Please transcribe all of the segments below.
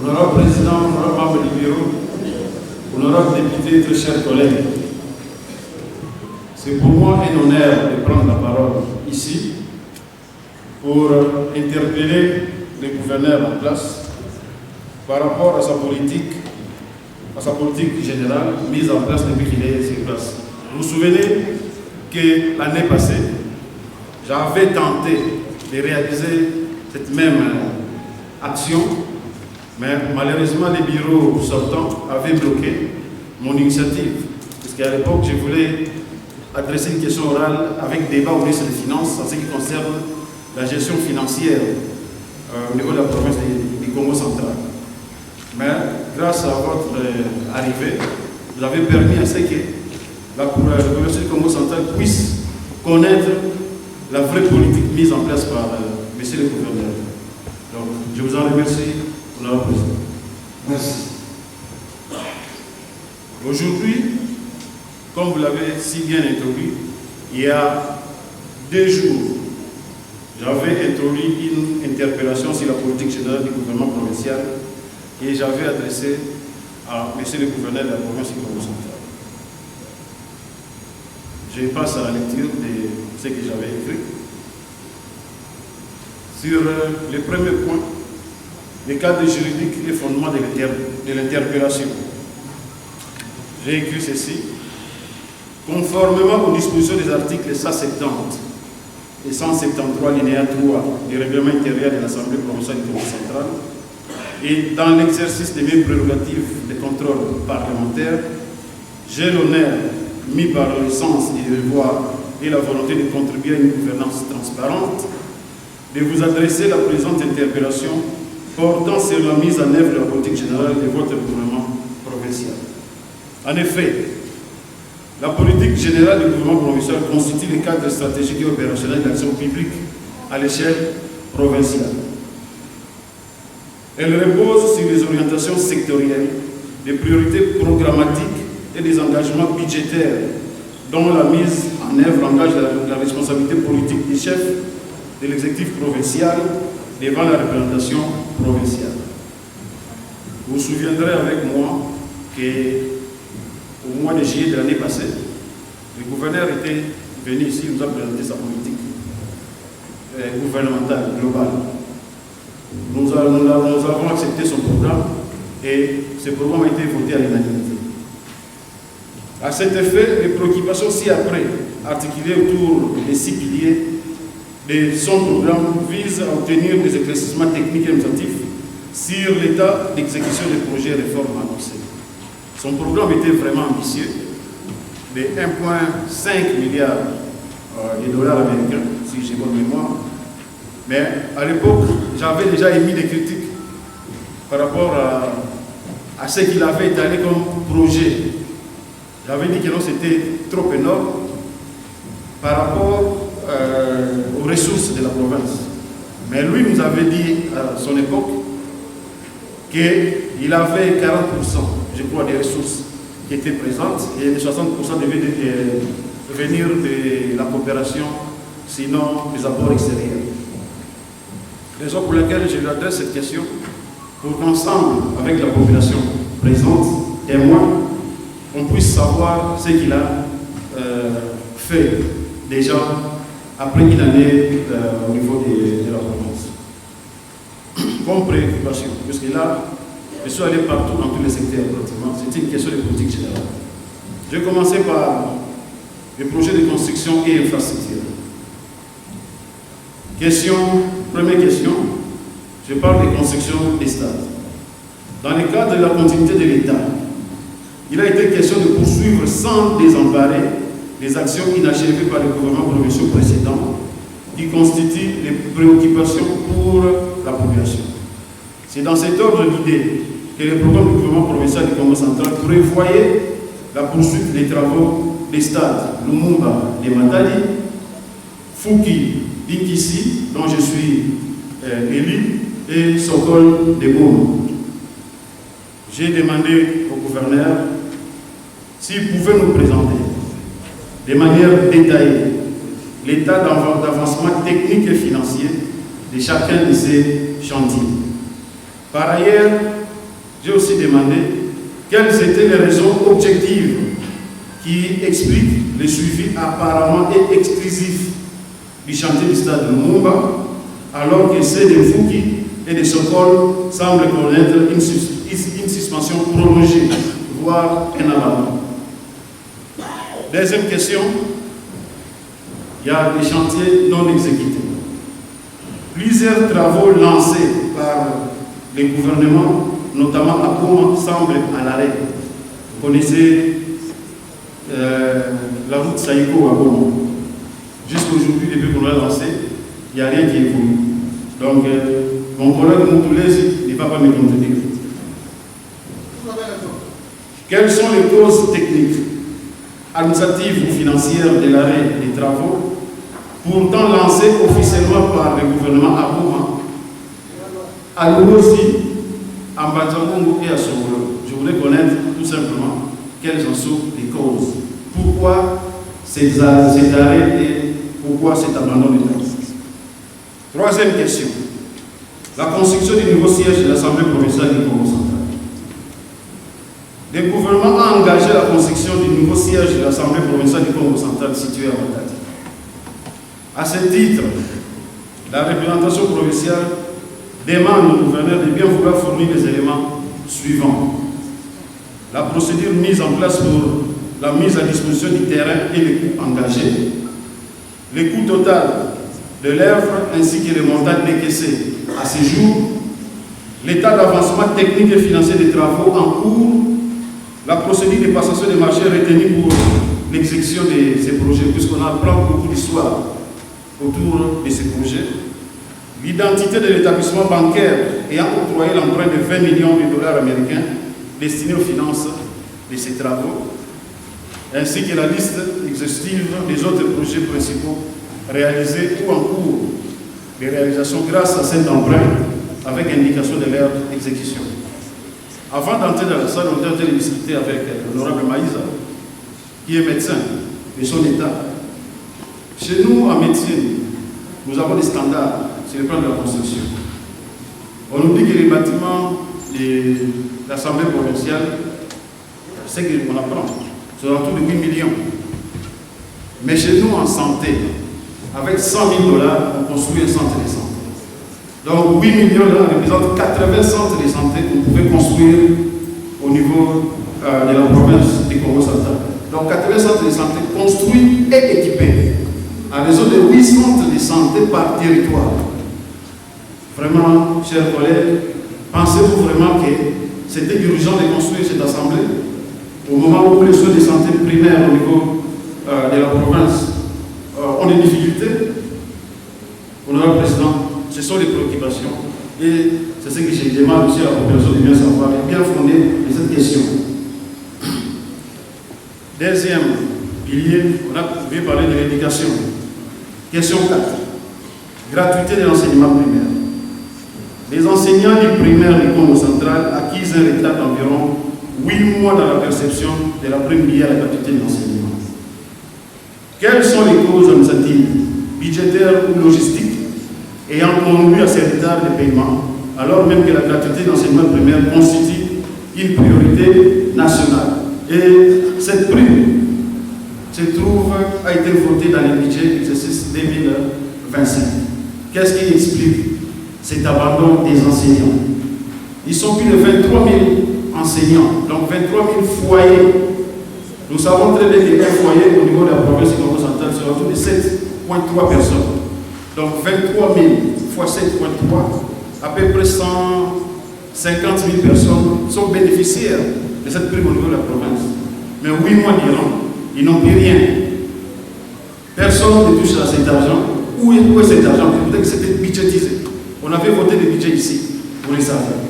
Honorable Président, honorable membre du bureau, honorable député, très chers collègues, c'est pour moi un honneur de prendre la parole ici pour interpeller le gouverneur en place par rapport à sa politique générale mise en place depuis qu'il est sur place. Vous vous souvenez que l'année passée, j'avais tenté de réaliser cette même action, mais malheureusement les bureaux sortants avaient bloqué mon initiative. Parce qu'à l'époque, je voulais adresser une question orale avec débat au ministre des Finances en ce qui concerne la gestion financière au niveau de la province du Congo central. Mais grâce à votre arrivée, vous avez permis à ce que la province du Congo central puisse connaître la vraie politique mise en place par monsieur le gouverneur. Donc, je vous en remercie, honorable président. Merci. Aujourd'hui, comme vous l'avez si bien introduit, il y a 2 jours, j'avais introduit une interpellation sur la politique générale du gouvernement provincial et j'avais adressé à monsieur le gouverneur de la province du Congo central. Je passe à la lecture de ce que j'avais écrit. Sur le premier point, le cadre juridique et fondement de l'interpellation. J'ai écrit ceci. Conformément aux dispositions des articles 170 et 173 alinéa 3 du règlement intérieur de l'Assemblée provinciale du Congo central, et dans l'exercice de mes prérogatives de contrôle parlementaire, j'ai l'honneur, mis par le sens du devoir et la volonté de contribuer à une gouvernance transparente, de vous adresser la présente interpellation portant sur la mise en œuvre de la politique générale de votre gouvernement provincial. En effet, la politique générale du gouvernement provincial constitue le cadre stratégique et opérationnel d'action publique à l'échelle provinciale. Elle repose sur les orientations sectorielles, des priorités programmatiques et des engagements budgétaires dont la mise en œuvre engage la responsabilité politique des chefs de l'exécutif provincial devant la représentation provinciale. Vous vous souviendrez avec moi qu'au mois de juillet de l'année passée, le gouverneur était venu ici, nous a présenté sa politique gouvernementale globale. Nous avons accepté son programme et ce programme a été voté à l'unanimité. À cet effet, les préoccupations ci-après, articulées autour des 6 piliers de son programme, visent à obtenir des éclaircissements techniques et administratifs sur l'état d'exécution des projets de réforme annoncés. Son programme était vraiment ambitieux, de 1,5 milliard de dollars américains, si j'ai bonne mémoire. Mais à l'époque, j'avais déjà émis des critiques par rapport à ce qu'il avait étalé comme projet. J'avais dit que non, c'était trop énorme par rapport aux ressources de la province. Mais lui nous avait dit à son époque qu'il avait 40%, je crois, des ressources qui étaient présentes et les 60% devaient venir de la coopération, sinon des apports extérieurs. Raison pour laquelle je lui adresse cette question, pour qu'ensemble, avec la population présente, témoin, on puisse savoir ce qu'il a fait déjà après une année au niveau de la province. Comme préoccupation, parce que là, je suis allé partout dans tous les secteurs pratiquement. C'est une question de politique générale. Je vais commencer par les projets de construction et infrastructure. Première question, je parle de construction des stades. Dans le cadre de la continuité de l'État, il a été question de poursuivre sans désemparer les actions inachevées par le gouvernement provincial précédent qui constituent les préoccupations pour la population. C'est dans cet ordre d'idée que le programme du gouvernement provincial du Congo central prévoyait la poursuite des travaux des stades Lumumba de Matadi, Fouki d'Inkisi, dont je suis élu, et Sokol de Boum. J'ai demandé au gouverneur s'il pouvait nous présenter de manière détaillée l'état d'avancement technique et financier de chacun de ces chantiers. Par ailleurs, j'ai aussi demandé quelles étaient les raisons objectives qui expliquent le suivi apparemment et exclusif du chantier du stade de Lumumba, alors que ceux de Fouki et de Sokol semblent connaître une suspension prolongée, voire un abandon. Deuxième question, il y a des chantiers non exécutés. Plusieurs travaux lancés par les gouvernements, notamment à Goma, semblent à l'arrêt. Vous connaissez la route Saïko à Goma. Jusqu'aujourd'hui, depuis qu'on l'a lancé, il n'y a rien qui évolue. Donc, mon collègue Moutoulez ne va pas me contredire. Quelles sont les causes techniques, administratives ou financières de l'arrêt des travaux, pourtant lancés officiellement par le gouvernement à Goma, à Luosi, à Mbanzamongo et à Songolo? Je voudrais connaître tout simplement quelles en sont les causes. Pourquoi ces arrêts et pourquoi cet abandon de taxes? Troisième question. La construction du nouveau siège de l'Assemblée provinciale du Congo central. Le gouvernement a engagé la construction du nouveau siège de l'Assemblée provinciale du Congo central situé à Matadi. À ce titre, la représentation provinciale demande au gouverneur de bien vouloir fournir les éléments suivants. La procédure mise en place pour la mise à disposition du terrain et les coûts engagés, le coût total de l'œuvre ainsi que les montants décaissés à ce jour, l'état d'avancement technique et financier des travaux en cours, la procédure de passation des marchés retenue pour l'exécution de ces projets, puisqu'on apprend beaucoup d'histoire autour de ces projets, l'identité de l'établissement bancaire ayant octroyé l'emprunt de 20 millions de dollars américains destinés aux finances de ces travaux, ainsi que la liste exhaustive des autres projets principaux réalisés ou en cours de réalisation grâce à cet emprunt avec indication de leur exécution. Avant d'entrer dans la salle, on a discuté avec l'honorable Maïsa, qui est médecin de son état. Chez nous, en médecine, nous avons des standards sur le plan de la construction. On nous dit que les bâtiments de l'Assemblée provinciale, c'est qu'on apprend, c'est autour de 8 millions. Mais chez nous, en santé, avec 100 000 $, on construit un centre de santé. Donc 8 millions là représentent 80 centres de santé qu'on pouvait construire au niveau de la province du Congo central. Donc 80 centres de santé construits et équipés, à raison de 8 centres de santé par territoire. Vraiment, chers collègues, pensez-vous vraiment que c'était urgent de construire cette assemblée au moment où les soins de santé primaires au niveau de la province ont des difficultés? Honorable Président, ce sont les préoccupations et c'est ce que je demande aussi à la population de bien savoir et bien fondée de cette question. Deuxième pilier, on a parlé de l'éducation. Question 4. Gratuité de l'enseignement primaire. Les enseignants du primaire du Congo central acquisent un retard d'environ 8 mois dans la perception de la prime liée à la gratuité de l'enseignement. Quelles sont les causes administratives, budgétaires ou logistiques ayant conduit à ces retards de paiement, alors même que la gratuité de l'enseignement primaire constitue une priorité nationale? Et cette prime a été votée dans le budget exercice 2025. Qu'est-ce qui explique cet abandon des enseignants? Ils sont plus de 23 000 enseignants, donc 23 000 foyers. Nous savons très bien qu'un foyer au niveau de la province du Congo central c'est autour de 7,3 personnes. Donc 23 000 fois 7,3, à peu près 150 000 personnes sont bénéficiaires de cette prime au niveau de la province. Mais 8 mois durant, ils n'ont plus rien. Personne ne touche à cet argent. Où est cet argent? Peut-être que c'était budgétisé. On avait voté le budget ici pour les affaires.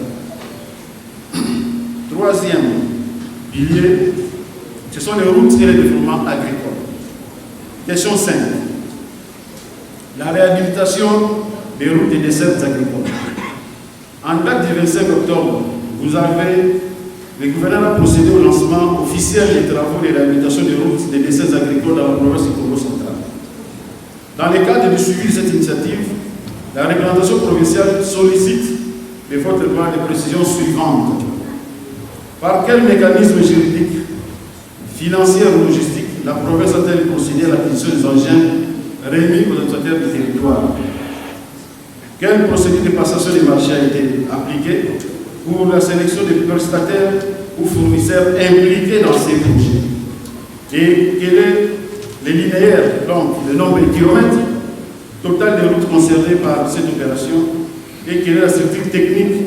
Troisième pilier, ce sont les routes et les développements agricoles. Question 5. La réhabilitation des routes et des dessertes agricoles. En date du 25 octobre, le gouverneur a procédé au lancement officiel des travaux de réhabilitation des routes et des dessertes agricoles dans la province du Congo central. Dans le cadre du suivi de cette initiative, la représentation provinciale sollicite de votre part les précisions suivantes. Par quel mécanisme juridique, financier ou logistique la province a-t-elle procédé à l'acquisition des engins remis aux autorités du territoire? Quelle procédure de passation des marchés a été appliquée pour la sélection des prestataires ou fournisseurs impliqués dans ces projets? Et quel est le linéaire, donc le nombre de kilomètres total de routes concernées par cette opération, et quelle est la structure technique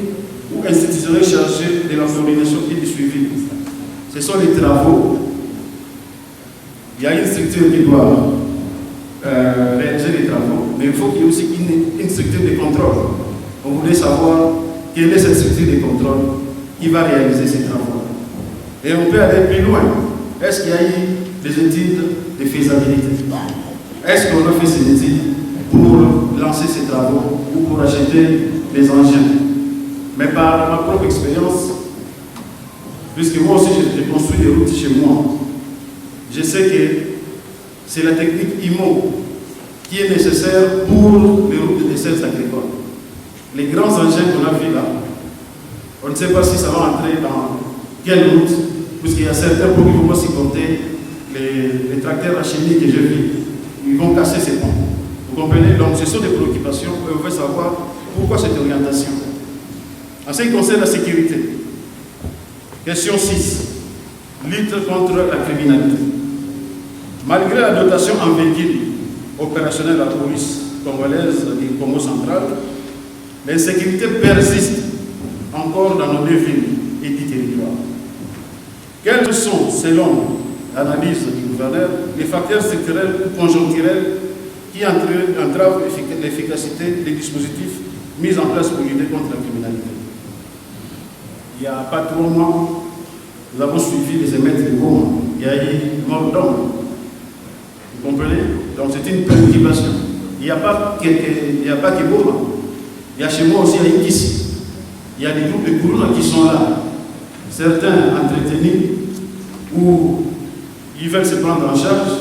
ou institutionnelle chargée de la coordination et du suivi? Ce sont les travaux. Il y a une structure qui doit réaliser les travaux, mais il faut qu'il y ait aussi une structure de contrôle. On voulait savoir quelle est cette structure de contrôle qui va réaliser ces travaux. Et on peut aller plus loin. Est-ce qu'il y a eu des études de faisabilité? Est-ce qu'on a fait ces études pour lancer ces travaux ou pour acheter les engins? Mais par ma propre expérience, puisque moi aussi j'ai construit des routes chez moi, je sais que c'est la technique IMO qui est nécessaire pour les routes de dessertes agricoles. Les grands engins qu'on a vus là, on ne sait pas si ça va entrer dans quelle route, puisqu'il y a certains pour qui il faut aussi compter les tracteurs à chenilles que j'ai vus. Ils vont casser ces ponts. Vous comprenez? Donc ce sont des préoccupations et on veut savoir pourquoi cette orientation. En ce qui concerne la sécurité, question 6, lutte contre la criminalité. Malgré la dotation en véhicules opérationnels à la police congolaise du Congo central, l'insécurité persiste encore dans nos deux villes et du territoire. Quels sont, selon l'analyse du gouverneur, les facteurs structurels ou conjoncturels qui entravent l'efficacité des dispositifs mis en place pour lutter contre la criminalité? Il n'y a pas 3 mois, nous avons suivi les émeutes de Goma. Il y a eu mort d'homme. Vous comprenez? Donc c'est une préoccupation. Il n'y a pas que Goma. Il y a chez moi aussi à Ikisi. Il y a des groupes de Kourouna qui sont là. Certains entretenus où ils veulent se prendre en charge,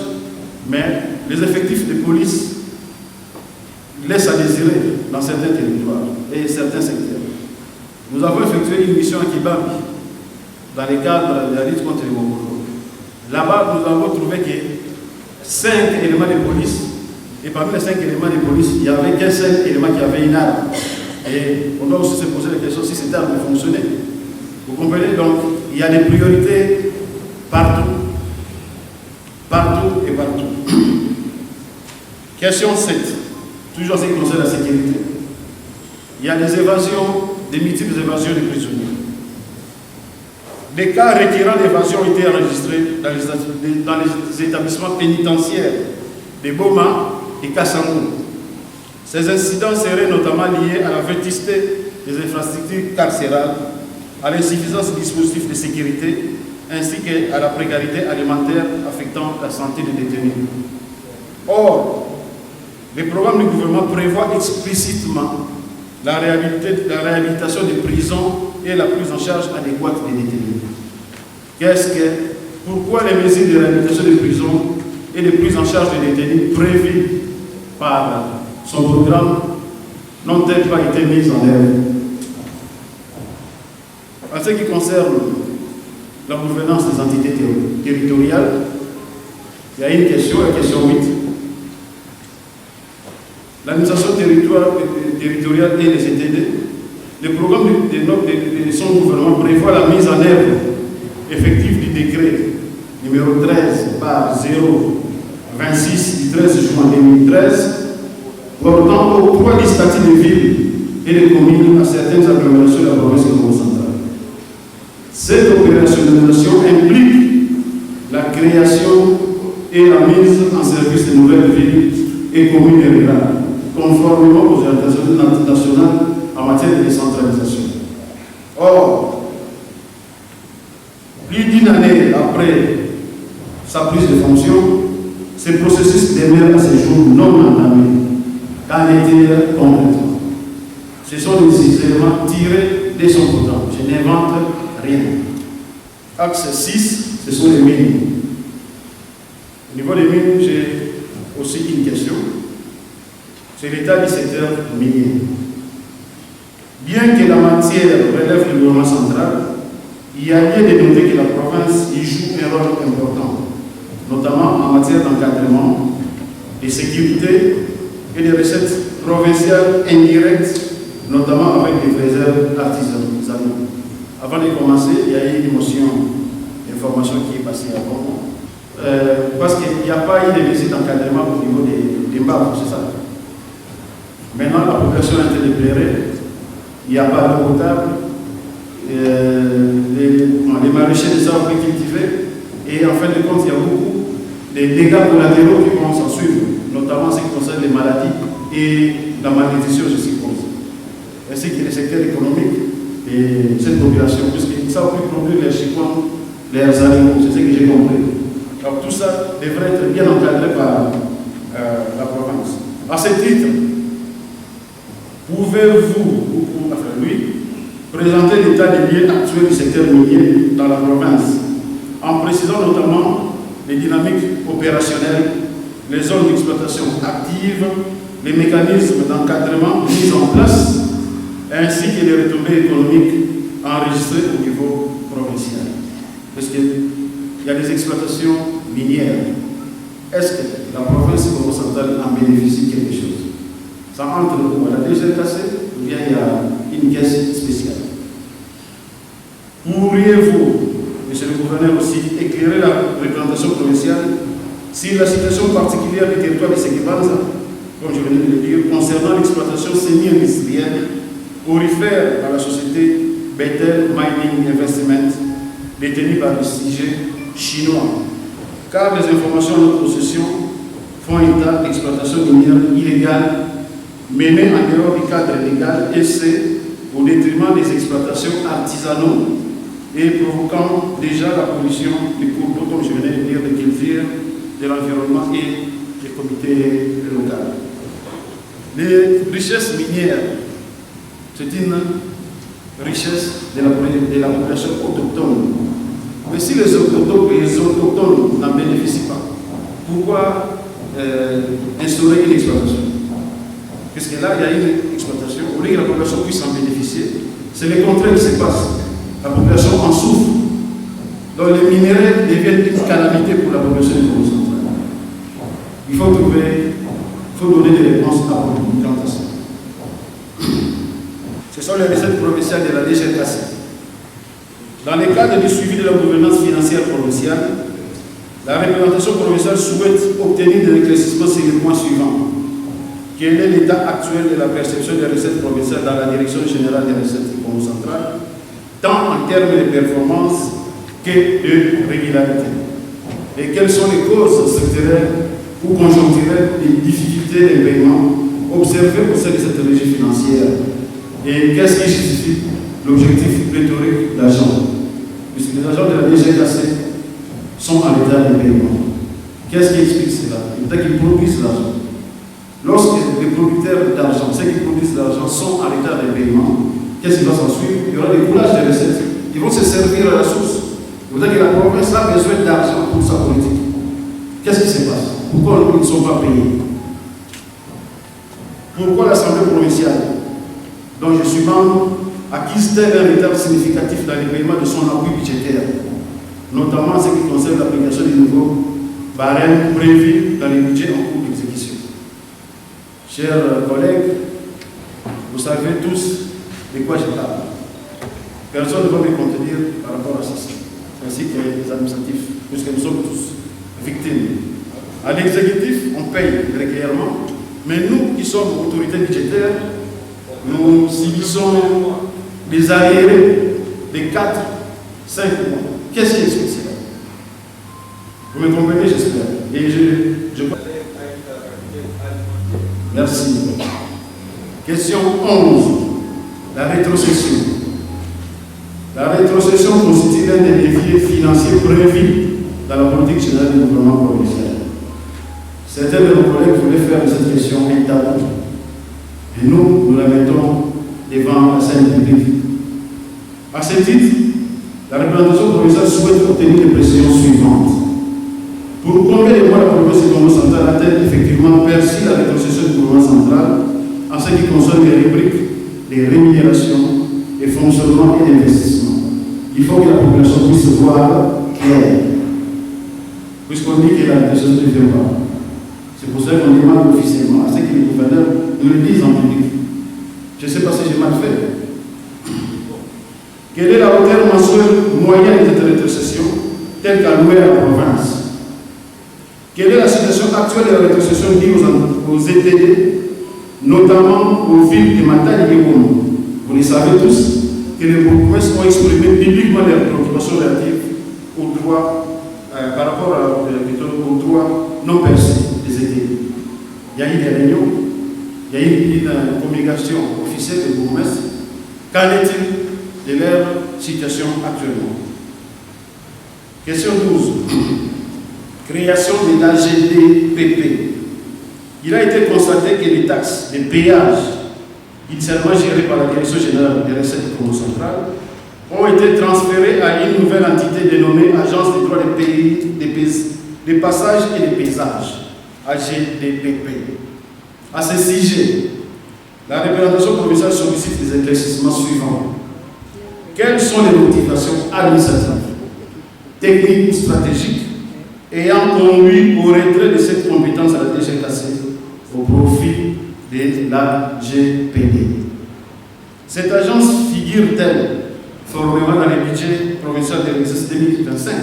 mais les effectifs de police laissent à désirer dans certains territoires et certains secteurs. Nous avons effectué une mission à Kibambi dans le cadre de la lutte contre les Mokolo. Là-bas, nous avons trouvé que 5 éléments de police, et parmi les 5 éléments de police, il n'y avait qu'un seul élément qui avait une arme. Et on doit aussi se poser la question si cette arme fonctionnait. Vous comprenez? Donc, il y a des priorités partout. Partout et partout. Question 7. Toujours en ce qui concerne la sécurité. Il y a des évasions, des multiples évasions de prisonniers. Des cas récurrents d'évasion ont été enregistrés dans les établissements pénitentiaires de Boma et Kassamou. Ces incidents seraient notamment liés à la vétusté des infrastructures carcérales, à l'insuffisance des dispositifs de sécurité, ainsi qu'à la précarité alimentaire affectant la santé des détenus. Or, le programme du gouvernement prévoit explicitement la réhabilitation des prisons et la prise en charge adéquate des détenus. Pourquoi les mesures de réhabilitation des prisons et de prise en charge des détenus prévues par son programme n'ont-elles pas été mises en œuvre? En ce qui concerne la gouvernance des entités territoriales, il y a une question, la question 8. L'administration territoriale et les ETD, le programme de son gouvernement prévoit la mise en œuvre effective du décret numéro 13 par 026 du 13 juin 2013 portant octroi des statuts de ville et de communes à certaines agglomérations de la province de Congo central. Cette opérationnalisation implique la création et la mise en service de nouvelles villes et communes rurales, conformément aux orientations nationales en matière de décentralisation. Or, plus d'une année après sa prise de fonction, ce processus demeure à ce jour non entamé. Qu'en est-il concrètement? Ce sont des éléments tirés de son programme. Je n'invente rien. Axe 6, ce sont les mines. Au niveau des mines, j'ai aussi une question. C'est l'état du secteur minier. Bien que la matière relève du gouvernement central, il y a lieu de noter que la province y joue un rôle important, notamment en matière d'encadrement, de sécurité et de recettes provinciales indirectes, notamment avec les réserves artisanales. Avant de commencer, il y a eu une motion d'information qui est passée avant. Parce qu'il n'y a pas eu de visite d'encadrement au niveau des mbabs, c'est ça. Maintenant, la population a été déplorée, il n'y a pas d'eau potable, les maraîchers ne savent plus cultiver, et en fin de compte, il y a beaucoup de dégâts collatéraux qui vont s'en suivre, notamment en ce qui concerne les maladies et la malnutrition, je suppose, ainsi que les secteurs économiques et cette population, puisqu'ils ne savent plus produire les chiffons, les animaux, c'est ce que j'ai compris. Donc tout ça devrait être bien encadré par la province. À ce titre, pouvez-vous, présenter l'état des lieux actuel du secteur minier dans la province, en précisant notamment les dynamiques opérationnelles, les zones d'exploitation actives, les mécanismes d'encadrement mis en place, ainsi que les retombées économiques enregistrées au niveau provincial. Parce qu'il y a des exploitations minières. Est-ce que la province centrale en bénéficie quelque chose? Ça entre où? La DGRKC ou bien il y a une caisse spéciale? Pourriez-vous, monsieur le gouverneur aussi, éclairer la représentation provinciale sur la situation particulière du territoire de Sekebanza, comme je venais de le dire, concernant l'exploitation semi-industrielle aurifère à la société Bethel Mining Investment, détenue par le CIG chinois, car les informations en notre possession font état d'exploitation minière illégale menée en dehors du cadre légal et c'est au détriment des exploitations artisanaux et provoquant déjà la pollution du cours d'eau, comme je venais de dire, de culture, de l'environnement et des comités locaux. Les richesses minières, c'est une richesse de la population autochtone. Mais si les autochtones n'en bénéficient pas, pourquoi instaurer une exploitation? Puisque là, il y a une exploitation, au lieu que la population puisse en bénéficier, c'est le contraire qui se passe. La population en souffre. Donc les minéraux deviennent une calamité pour la population du Congo central. Il faut donner des réponses à quant à ça. Ce sont les recettes provinciales de la DGRKC. Dans le cadre du suivi de la gouvernance financière provinciale, la représentation provinciale souhaite obtenir des éclaircissements sur les points suivants. Quel est l'état actuel de la perception des recettes provinciales dans la direction générale des recettes du Congo central, tant en termes de performance que de régularité? Et quelles sont les causes structurelles ou conjoncturelles des difficultés de paiement observées au sein de cette régie financière? Et qu'est-ce qui justifie l'objectif pléthorique d'argent? Puisque les agents de la DGRKC sont en état de paiement. Qu'est-ce qui explique cela? L'État qui produisent l'argent. Lorsque les producteurs d'argent, ceux qui produisent l'argent, sont en état de paiement, qu'est-ce qui va s'en suivre? Il y aura des coulages de recettes. Ils vont se servir à la source. Vous voyez que la province a besoin d'argent pour sa politique. Qu'est-ce qui se passe? Pourquoi ils ne sont pas payés? Pourquoi l'Assemblée provinciale, dont je suis membre, acquise-t-elle un retard significatif dans le paiement de son appui budgétaire, notamment en ce qui concerne l'application du nouveau barème prévu dans les budgets en cours d'exécution? Chers collègues, vous savez tous de quoi je parle. Personne ne va me contredire par rapport à ceci, ainsi que les administratifs, puisque nous sommes tous victimes. À l'exécutif, on paye régulièrement, mais nous qui sommes autorités budgétaires, nous subissons des arriérés de 4, 5 mois. Qu'est-ce qui explique cela? Vous me comprenez, j'espère. Et je... Merci. Question 11. La rétrocession. La rétrocession constitue l'un des leviers financiers prévus dans la politique générale du gouvernement provincial. Certains de nos collègues voulaient faire de cette question un tabou. Et nous la mettons devant la scène publique. À ce titre, la représentation provinciale souhaite obtenir les précisions suivantes. Pour combien de mois la province du Congo central a-t-elle effectivement perçu la rétrocession du gouvernement central en ce qui concerne les rubriques, les rémunérations, les fonctionnements et l'investissement? il faut que la population puisse voir clair. Puisqu'on dit que la décision ne vient pas. C'est pour ça qu'on demande officiellement à ce que les gouverneurs nous le disent en public. Je ne sais pas si j'ai mal fait. Quelle est la hauteur mensuelle moyenne de cette rétrocession telle qu'allouée à la province? Quelle est la situation actuelle de la rétrocession liée aux ETD, notamment aux villes de Matadi et Bono? Vous le savez tous que les bourgmestres ont exprimé publiquement leurs préoccupations relatives aux droits, par rapport aux droits non perçus des ETD. Il y a eu des réunions, il y a eu une communication officielle des bourgmestres. Qu'en est-il de leur situation actuellement? Question 12. Création de l'AGDPP. Il a été constaté que les taxes, les péages, initialement gérés par la Direction générale des recettes du Congo central, ont été transférés à une nouvelle entité dénommée Agence des droits des pays, des passages et des paysages, AGDPP. À ce sujet, la représentation provinciale sollicite les éclaircissements suivants. Quelles sont les motivations administratives, techniques ou stratégiques ayant conduit au retrait de cette compétence à la DGKC au profit de l'AGPD? Cette agence figure-t-elle formellement dans le budget provincial de l'exercice 2025?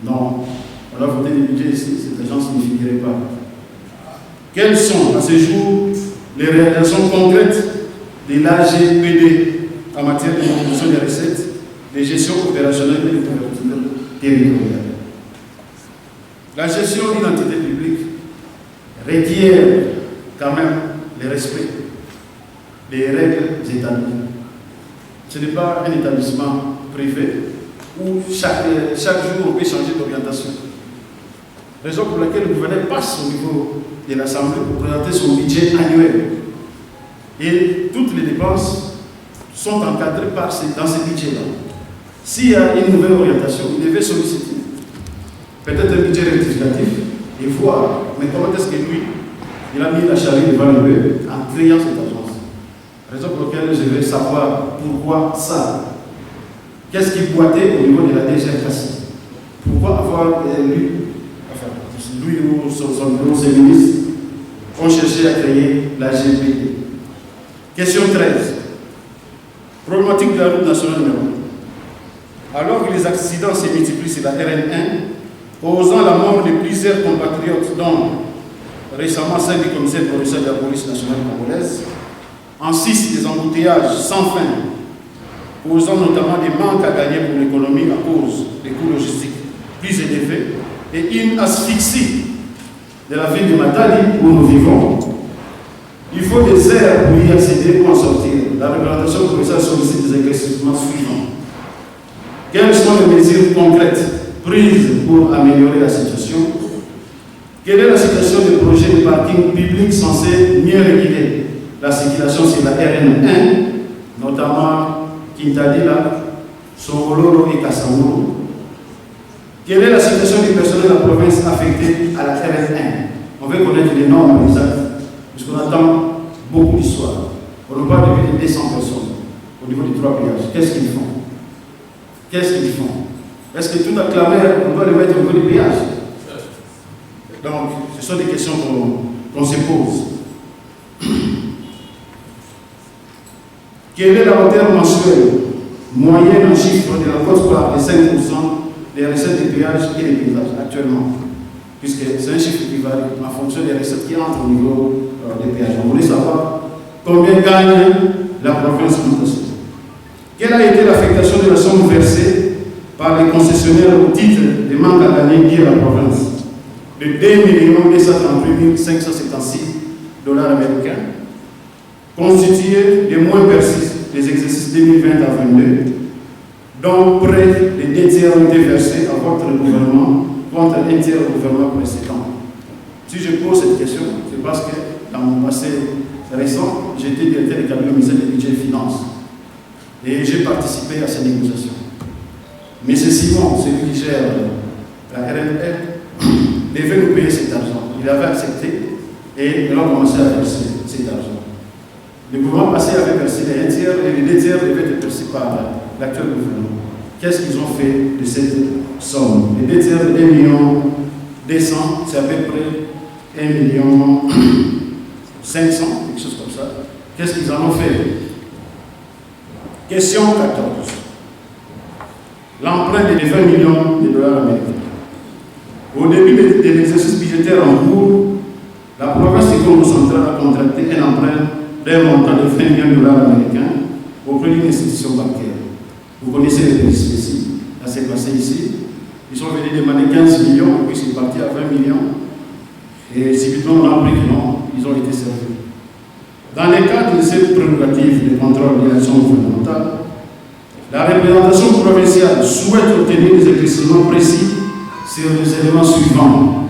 Non. On a voté le budget ici, cette agence ne figurait pas. Quelles sont, à ce jour, les réalisations concrètes de l'AGPD en matière de distribution des recettes, de gestion opérationnelle et de couverture territoriale? La gestion d'une entité publique requiert quand même le respect des règles établies. Ce n'est pas un établissement privé où chaque jour on peut changer d'orientation. Raison pour laquelle le gouverneur passe au niveau de l'Assemblée pour présenter son budget annuel. Et toutes les dépenses sont encadrées dans ce budget-là. S'il y a une nouvelle orientation, il devait solliciter peut-être un budget rectificatif et voir, mais comment est-ce que lui, il a mis la charrue devant le bœuf en créant cette agence. Raison pour laquelle je vais savoir pourquoi ça. Qu'est-ce qui boitait au niveau de la DGKC? Pourquoi avoir lui ou ses ministres ont cherché à créer la GPD? Question 13. Problématique de la route nationale numéro 1. Alors que les accidents se multiplient sur la RN1, causant la mort de plusieurs compatriotes, dont récemment celle du commissaire provincial de la police nationale congolaise, en 6 des embouteillages sans fin, causant notamment des manques à gagner pour l'économie à cause des coûts logistiques plus élevés, et une asphyxie de la ville de Matadi où nous vivons. Il faut des airs pour y accéder ou en sortir. La représentation provinciale sollicite des éclaircissements suivants. Quelles sont les mesures concrètes prises pour améliorer la situation? Quelle est la situation des projets de parking public censés mieux réguler la circulation sur la RN1, notamment Quintadilla, Songololo et Kassamou? Quelle est la situation des personnels de la province affectés à la RN1? On veut connaître les nombres exacts, puisqu'on attend beaucoup d'histoires. On nous parle depuis de 200 personnes au niveau des 3 péages. Qu'est-ce qu'ils font? Qu'est-ce qu'ils font? Est-ce que tout à clamer, on doit les mettre au niveau des péages? Donc, ce sont des questions qu'on se pose. Quelle est la hauteur mensuelle moyenne en chiffre de la quote-part de 5% des recettes des péages et des paysages actuellement? Puisque c'est un chiffre qui varie en fonction des recettes qui entrent au niveau des péages. On voulait savoir combien gagne la province française. Quelle a été l'affectation de la somme versée par les concessionnaires au titre des manques à gagner liés à la province de 2 238 576 $ américains, constitués des moins perçus des exercices 2020 à 2022, dont près de 2 tiers ont été versés à votre gouvernement contre un tiers au gouvernement précédent. Si je pose cette question, c'est parce que dans mon passé récent, j'étais directeur du cabinet ministère des budgets et finances et j'ai participé à ces négociations. Mais c'est Simon, celui qui gère la RNL, devait nous payer cet argent. Il avait accepté et il a commencé à verser cet argent. Le gouvernement passé avait versé les 1 tiers et les 2 tiers devaient être versés par l'actuel gouvernement, qu'est-ce qu'ils ont fait de cette somme? Les deux tiers de 1 million 200, c'est à peu près 1 million 500, quelque chose comme ça. Qu'est-ce qu'ils en ont fait? Question 14. L'emprunt de 20 millions de dollars américains. Au début de l'exercice budgétaire en cours, la province du Congo central a contracté un emprunt d'un montant de 20 millions de dollars américains auprès d'une institution bancaire. Vous connaissez les péripéties. Ça s'est passé ici. Ils sont venus demander 15 millions et puis c'est parti à 20 millions. Et subitement, on a appris que non, ils ont été servis. Dans le cadre de cette prérogative de contrôle de l'action gouvernementale, la représentation provinciale souhaite obtenir des éclaircissements précis sur les éléments suivants.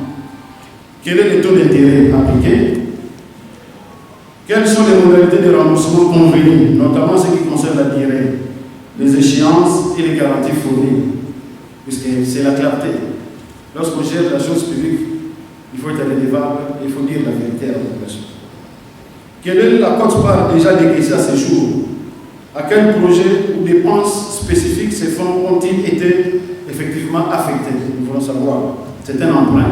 Quel est le taux d'intérêt appliqué? Quelles sont les modalités de remboursement convenues, notamment ce qui concerne la durée, les échéances et les garanties fournies? Puisque c'est la clarté. Lorsqu'on gère la chose publique, il faut être redevable, il faut dire la vérité à la population. Quelle est la quote-part déjà décaissée à ce jour? À quel projet ou dépenses spécifiques ces fonds ont-ils été effectivement affectés? Nous voulons savoir. C'est un emprunt.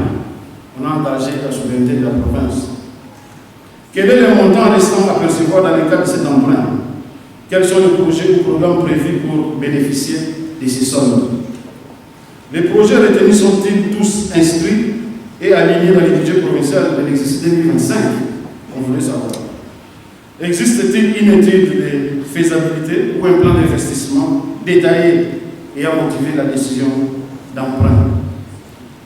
On a engagé la souveraineté de la province. Quel est le montant restant à percevoir dans le cadre de cet emprunt? Quels sont les projets ou programmes prévus pour bénéficier de ces sommes? Les projets retenus sont-ils tous inscrits et alignés dans le budget provincial de l'exercice 2025? On voulait savoir. Existe-t-il une étude de faisabilité ou un plan d'investissement détaillé et à motiver la décision d'emprunt?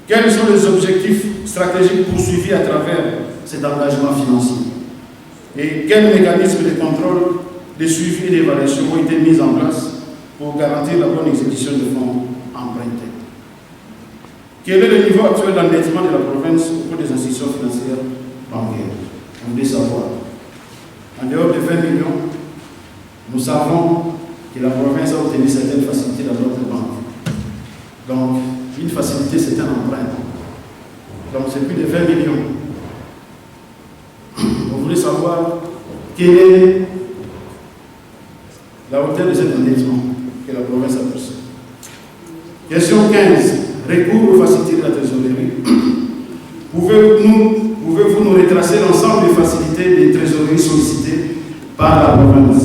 Quels sont les objectifs stratégiques poursuivis à travers cet engagement financier? Et quels mécanismes de contrôle, de suivi et d'évaluation ont été mis en place pour garantir la bonne exécution des fonds empruntés? Quel est le niveau actuel d'endettement de la province auprès des institutions financières bancaires? On voulait savoir. En dehors de 20 millions, nous savons que la province a obtenu certaines facilités dans d'autres banques. Donc, une facilité, c'est un emprunt. Donc, c'est plus de 20 millions. On voulait savoir quelle est la hauteur de cet endettement que la province a perçu. Question 15. Recours aux facilités de la trésorerie. Pouvez-vous nous retracer l'ensemble des facilités des trésoreries sollicitées par la province,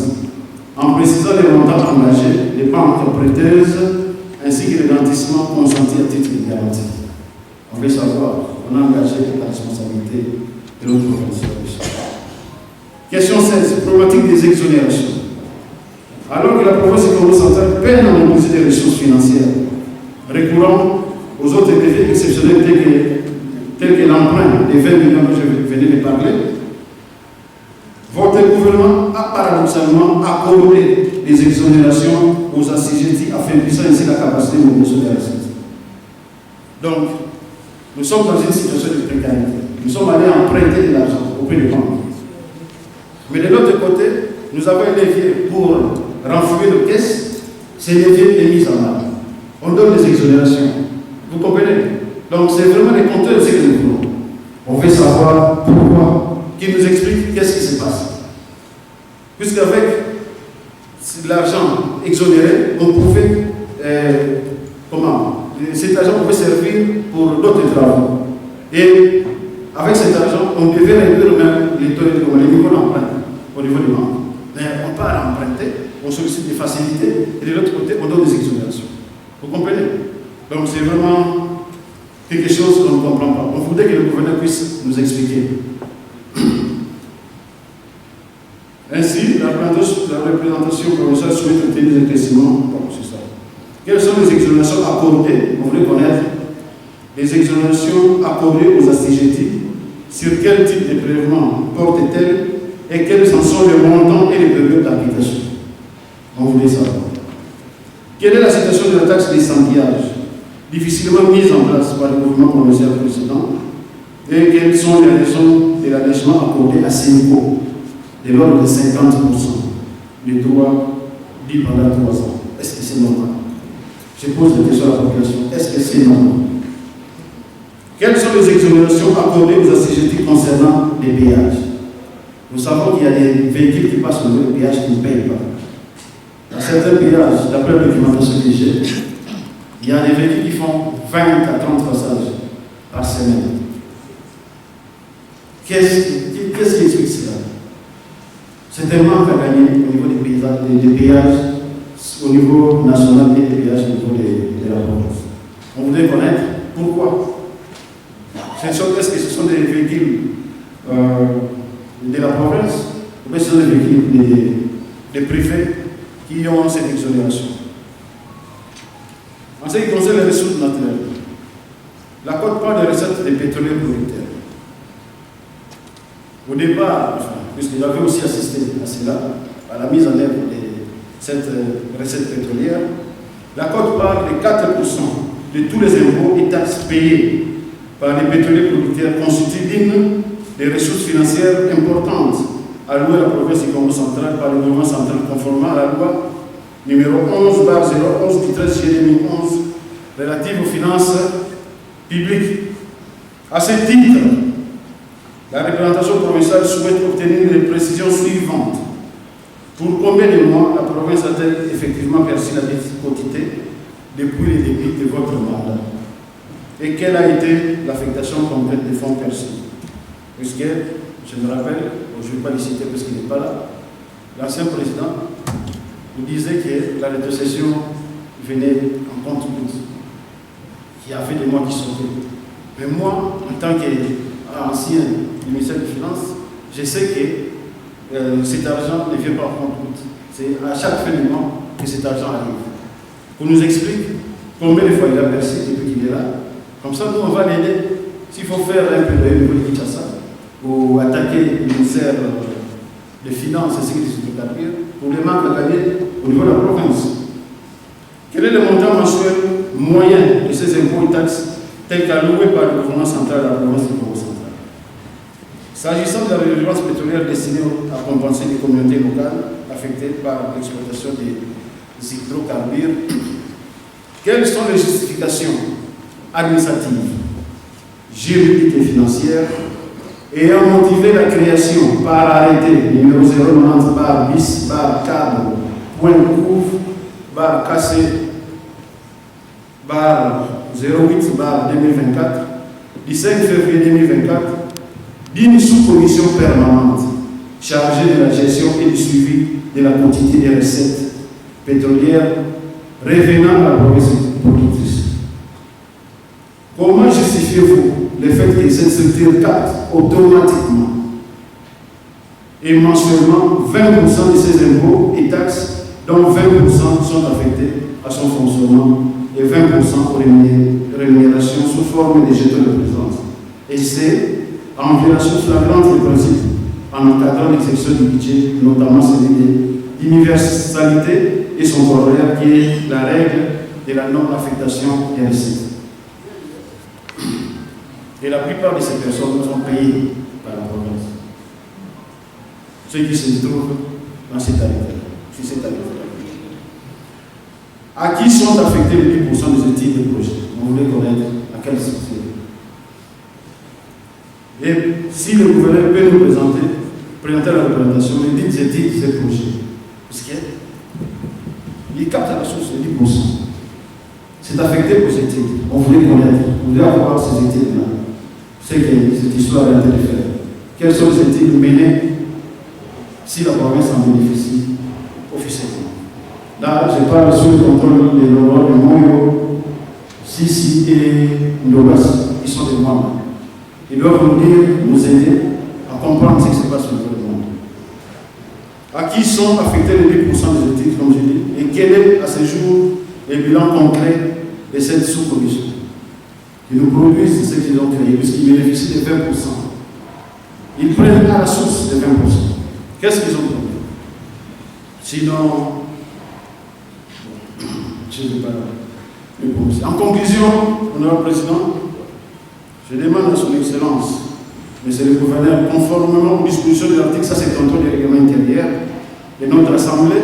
en précisant les montants engagés, les banques prêteuses, ainsi que les garantissements consentis à titre de garantie? On veut savoir, on a engagé la responsabilité de notre province. Question 16. Problématique des exonérations. Alors que la province du Congo central peine à mobiliser des ressources financières, recourant aux autres effets exceptionnels tels que l'emprunt des 20 millions que je venais de parler, votre gouvernement a paradoxalement accordé des exonérations aux assujettis, affaiblissant ainsi la capacité de mobilisation des recettes. Donc, nous sommes dans une situation de précarité. Nous sommes allés emprunter de l'argent auprès des banques. Mais de l'autre côté, nous avons un levier pour renflouer nos caisses. Ce levier est mis en œuvre. On donne des exonérations. Vous comprenez? Donc, c'est vraiment les compteurs de ce que nous voulons. On veut savoir pourquoi, qui nous explique qu'est-ce qui se passe. Puisqu'avec l'argent exonéré, on pouvait, cet argent pouvait servir pour d'autres travaux. Et avec cet argent, on devait réduire même les taux de niveau d'emprunt au niveau des banques. Mais on part emprunter, on sollicite des facilités, et de l'autre côté, on donne des exonérations. Vous comprenez? Donc, c'est vraiment quelque chose qu'on ne comprend pas. On voudrait que le gouverneur puisse nous expliquer. Ainsi, la représentation provinciale souhaite obtenir des éclaircissements. Bon, c'est ça. Quelles sont les exonérations accordées? On voulait connaître les exonérations accordées aux assujettis, sur quel type de prélèvement portent-elles et quels en sont les montants et les périodes d'application. On voulait savoir. Quelle est la situation de la taxe d'essentillage, difficilement mise en place par le gouvernement provincial précédent, et quelles sont les raisons de l'allègement accordé à ces niveaux, de l'ordre de 50% du droit dit pendant 3 ans? Est-ce que c'est normal? Je pose la question à la population. Est-ce que c'est normal? Quelles sont les exonérations accordées aux assujettis concernant les péages? Nous savons qu'il y a des véhicules qui passent au niveau des péages qui ne payent pas. certains péages, d'après la documentation que j'ai, il y a des véhicules qui font 20 à 30 passages par semaine. Qu'est-ce qui explique cela? C'est un manque à gagner au niveau des péages, au niveau national et des péages au niveau de la province. On voudrait connaître pourquoi. Est-ce que ce sont des véhicules de la province ou bien ce sont des véhicules des privés qui ont cette exonération? En ce qui concerne les ressources naturelles, la quote-part des recettes des pétroliers producteurs. Au départ, puisque j'avais aussi assisté à cela, à la mise en œuvre de cette recette pétrolière, la quote-part de 4% de tous les impôts et taxes payés par les pétroliers producteurs constitue l'une des ressources financières importantes allouées à la province du Congo central par le gouvernement central conformément à la loi numéro 11/011 du 13 juillet 2011 relative aux finances publiques. À ce titre, la représentation provinciale souhaite obtenir les précisions suivantes. Pour combien de mois la province a-t-elle effectivement perçu la dette quotité depuis le début de votre mandat? Et quelle a été l'affectation complète des fonds perçus? Puisque, je me rappelle, je ne vais pas le citer parce qu'il n'est pas là, l'ancien président nous disait que la rétrocession venait en compte-gouttes, qu'il y avait des mois qui sautaient. Mais moi, en tant qu'ancien du ministère des Finances, je sais que cet argent ne vient pas en compte-gouttes. C'est à chaque fin du mois que cet argent arrive. On nous explique combien de fois il a perçu depuis qu'il est là. Comme ça, nous, on va l'aider. S'il faut faire un peu de niveau de Kinshasa, ou attaquer le ministère des Finances et sécurité hydrocarbures, pour les manques à gagner au niveau de la province. Quel est le montant mensuel moyen de ces impôts et taxes tels qu'alloués par le gouvernement central à la province du Congo central? S'agissant de la redevance pétrolière destinée à compenser les communautés locales affectées par l'exploitation des hydrocarbures, quelles sont les justifications administratives, juridiques et financières ayant motivé la création par arrêté numéro 090/bis/cadre.couvre/KC/08/2024 du 5 février 2024 d'une sous-commission permanente chargée de la gestion et du suivi de la quantité des recettes pétrolières revenant à la province productrice. Comment justifiez-vous le fait que cette structure capte automatiquement et mensuellement 20% de ses impôts et taxes, dont 20% sont affectés à son fonctionnement et 20% aux rémunérations sous forme de jetons de présence? Et c'est en violation flagrante des principes en encadrant l'exécution du budget, notamment celui de l'universalité et son corollaire qui est la règle de la non-affectation des recettes. Et la plupart de ces personnes sont payées par la province. Ceux qui se trouvent dans cette arrivée. À qui sont affectés les 10% des études de projet? On voulait connaître à quelle société. Et si le gouverneur peut nous présenter la représentation des 10 études de ces projets, parce qu'il capte à la source les 10%. C'est affecté aux études. On voulait connaître, on voulait avoir ces études-là. C'est que cette histoire a été faite. Quelles sont les études menées si la province en bénéficie officiellement? Là, je parle sous le contrôle des lois de Moyo, Sissi et Ndobas, qui sont des membres. Ils doivent nous aider à comprendre ce qui se passe au niveau du monde. À qui sont affectés les 10% des études, comme je dis, et quel est à ce jour le bilan concret de cette sous-commission? Ils nous produisent ce qu'ils ont créé, puisqu'ils bénéficient de 20%. Ils prennent à la source de 20%. Qu'est-ce qu'ils ont produit? Sinon, je ne vais pas le prononcer. En conclusion, Honorable Président, je demande à son Excellence, Monsieur le Gouverneur, conformément aux dispositions de l'article 153 du règlement intérieur de notre Assemblée,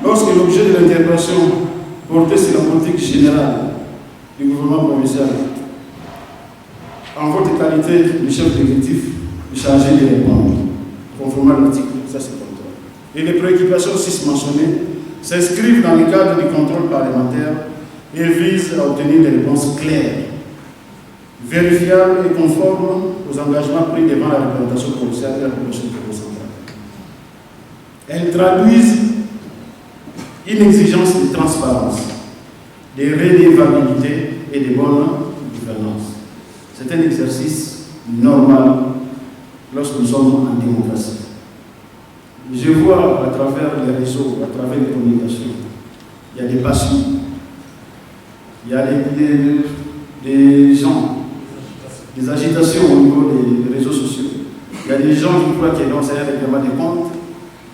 lorsque l'objet de l'interpellation portait sur la politique générale du gouvernement provincial, en votre qualité de chef d'exécutif, chargé de répondre, conformément à l'article 153. Et les préoccupations susmentionnées s'inscrivent dans le cadre du contrôle parlementaire et visent à obtenir des réponses claires, vérifiables et conformes aux engagements pris devant la représentation provinciale et la population centrale. Elles traduisent une exigence de transparence, de redevabilité et de bonne gouvernance. C'est un exercice normal lorsque nous sommes en démocratie. Je vois à travers les réseaux, à travers les communications, il y a des passions, il y a des gens, des agitations au niveau des réseaux sociaux. Il y a des gens qui croient qu'il y a un règlement des comptes.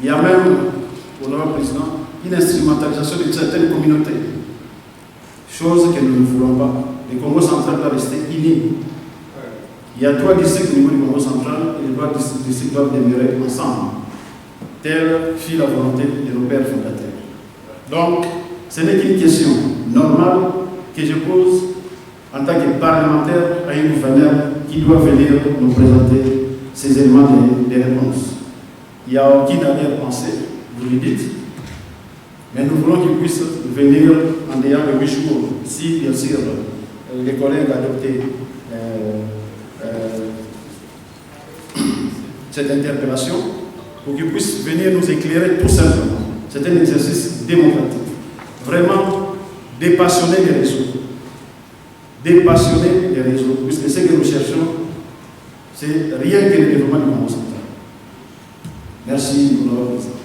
Il y a même, au nom du président, une instrumentalisation de certaines communautés. Chose que nous ne voulons pas. Le Congo central doit rester uni. Il y a 3 districts au niveau du Congo central et les 3 districts doivent demeurer ensemble. Telle fut la volonté de nos pères fondateurs. Donc, ce n'est qu'une question normale que je pose en tant que parlementaire à un gouverneur qui doit venir nous présenter ces éléments de réponse. Il n'y a aucune arrière-pensée, vous le dites, mais nous voulons qu'il puisse venir en ayant le 8 jours, si bien sûr les collègues adoptent cette interpellation, pour qu'ils puissent venir nous éclairer tout simplement. C'est un exercice démocratique. Vraiment dépassionner les réseaux. Dépassionner les réseaux, puisque ce que nous cherchons, c'est rien que le développement du Congo central. Merci pour votre présence.